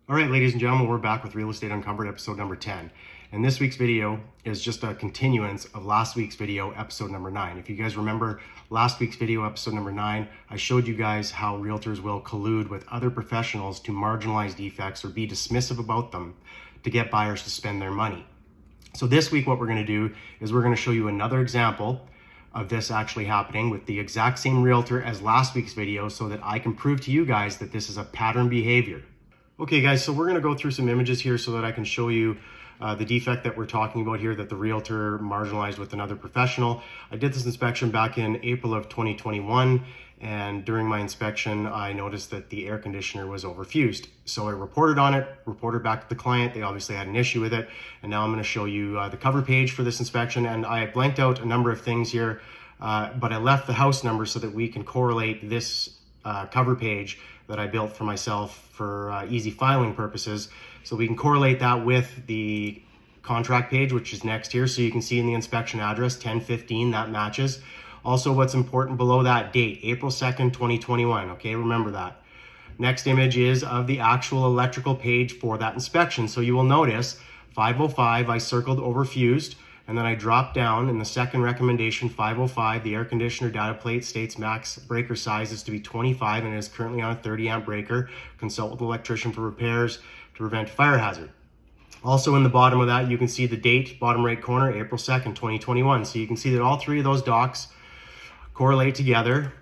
All right, ladies and gentlemen, we're back with Real Estate Uncovered, episode number 10. And this week's video is just a continuance of last week's video, episode number 9. If you guys remember last week's video, episode number 9, I showed you guys how realtors will collude with other professionals to marginalize defects or be dismissive about them to get buyers to spend their money. So this week, what we're going to do is we're going to show you another example of this actually happening with the exact same realtor as last week's video so that I can prove to you guys that this is a pattern behavior. Okay guys, so we're gonna go through some images here so that I can show you the defect that we're talking about here that the realtor marginalized with another professional. I did this inspection back in April of 2021, and during my inspection, I noticed that the air conditioner was overfused. So I reported on it, reported back to the client. They obviously had an issue with it. And now I'm gonna show you the cover page for this inspection. And I blanked out a number of things here, but I left the house number so that we can correlate this cover page that I built for myself for easy filing purposes. So we can correlate that with the contract page, which is next here. So you can see in the inspection address, 1015, that matches. Also, what's important below that date, April 2nd, 2021, okay, remember that. Next image is of the actual electrical page for that inspection. So you will notice 505, I circled overfused. And then I dropped down in the second recommendation, 505, the air conditioner data plate states max breaker size is to be 25 and is currently on a 30 amp breaker. Consult with the electrician for repairs to prevent fire hazard. Also in the bottom of that, you can see the date, bottom right corner, April 2nd, 2021. So you can see that all three of those docs correlate together.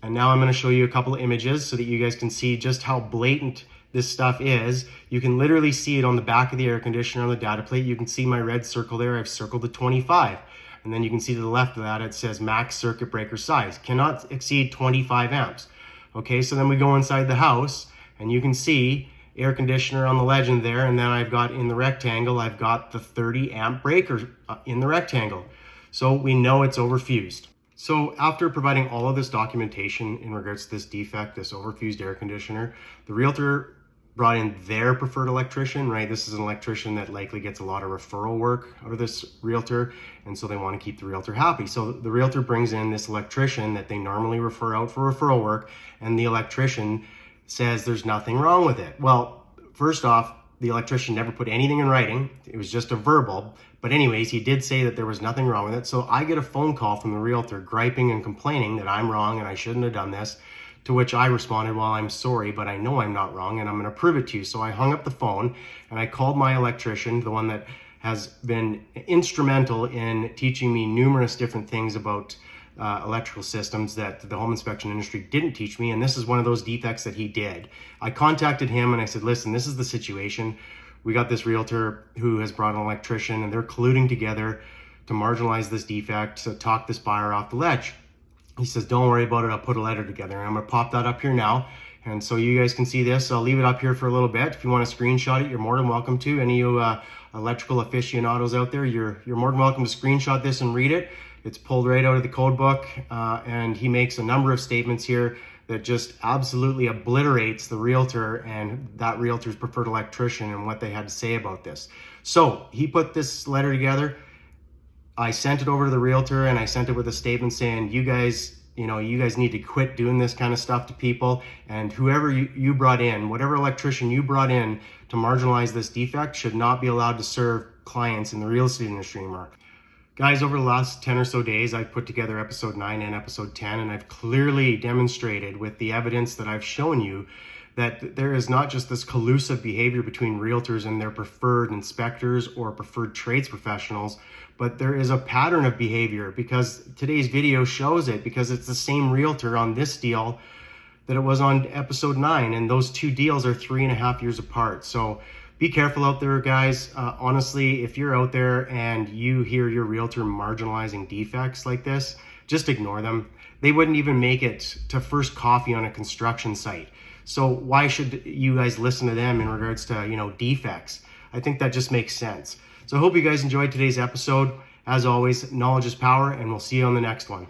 And now I'm gonna show you a couple of images so that you guys can see just how blatant this stuff is. You can literally see it on the back of the air conditioner on the data plate. You can see my red circle there. I've circled the 25. And then you can see to the left of that, it says max circuit breaker size, cannot exceed 25 amps. Okay, so then we go inside the house and you can see air conditioner on the legend there. And then I've got in the rectangle, I've got the 30 amp breaker in the rectangle. So we know it's overfused. So after providing all of this documentation in regards to this defect, this overfused air conditioner, the realtor brought in their preferred electrician, right? This is an electrician that likely gets a lot of referral work out of this realtor, and so they want to keep the realtor happy. So the realtor brings in this electrician that they normally refer out for referral work, and the electrician says there's nothing wrong with it. Well, first off, the electrician never put anything in writing. It was just a verbal. But anyways, he did say that there was nothing wrong with it. So I get a phone call from the realtor griping and complaining that I'm wrong and I shouldn't have done this. To which I responded, well, I'm sorry, but I know I'm not wrong and I'm going to prove it to you. So I hung up the phone and I called my electrician, the one that has been instrumental in teaching me numerous different things about electrical systems that the home inspection industry didn't teach me. And this is one of those defects that he did. I contacted him and I said, listen, this is the situation. We got this realtor who has brought an electrician and they're colluding together to marginalize this defect, to talk this buyer off the ledge. He says, don't worry about it. I'll put a letter together. And I'm going to pop that up here now. And so you guys can see this. I'll leave it up here for a little bit. If you want to screenshot it, you're more than welcome to. Any of you electrical aficionados out there, you're more than welcome to screenshot this and read it. It's pulled right out of the code book. And he makes a number of statements here that just absolutely obliterates the realtor and that realtor's preferred electrician and what they had to say about this. So he put this letter together. I sent it over to the realtor and I sent it with a statement saying, you guys need to quit doing this kind of stuff to people, and whoever you brought in, whatever electrician you brought in to marginalize this defect should not be allowed to serve clients in the real estate industry anymore. Guys, over the last 10 or so days, I've put together episode 9 and episode 10, and I've clearly demonstrated with the evidence that I've shown you that there is not just this collusive behavior between realtors and their preferred inspectors or preferred trades professionals, but there is a pattern of behavior, because today's video shows it, because it's the same realtor on this deal that it was on episode 9, and those two deals are 3.5 years apart. So be careful out there, guys. Honestly, if you're out there and you hear your realtor marginalizing defects like this, just ignore them. They wouldn't even make it to first coffee on a construction site. So why should you guys listen to them in regards to, defects? I think that just makes sense. So I hope you guys enjoyed today's episode. As always, knowledge is power, and we'll see you on the next one.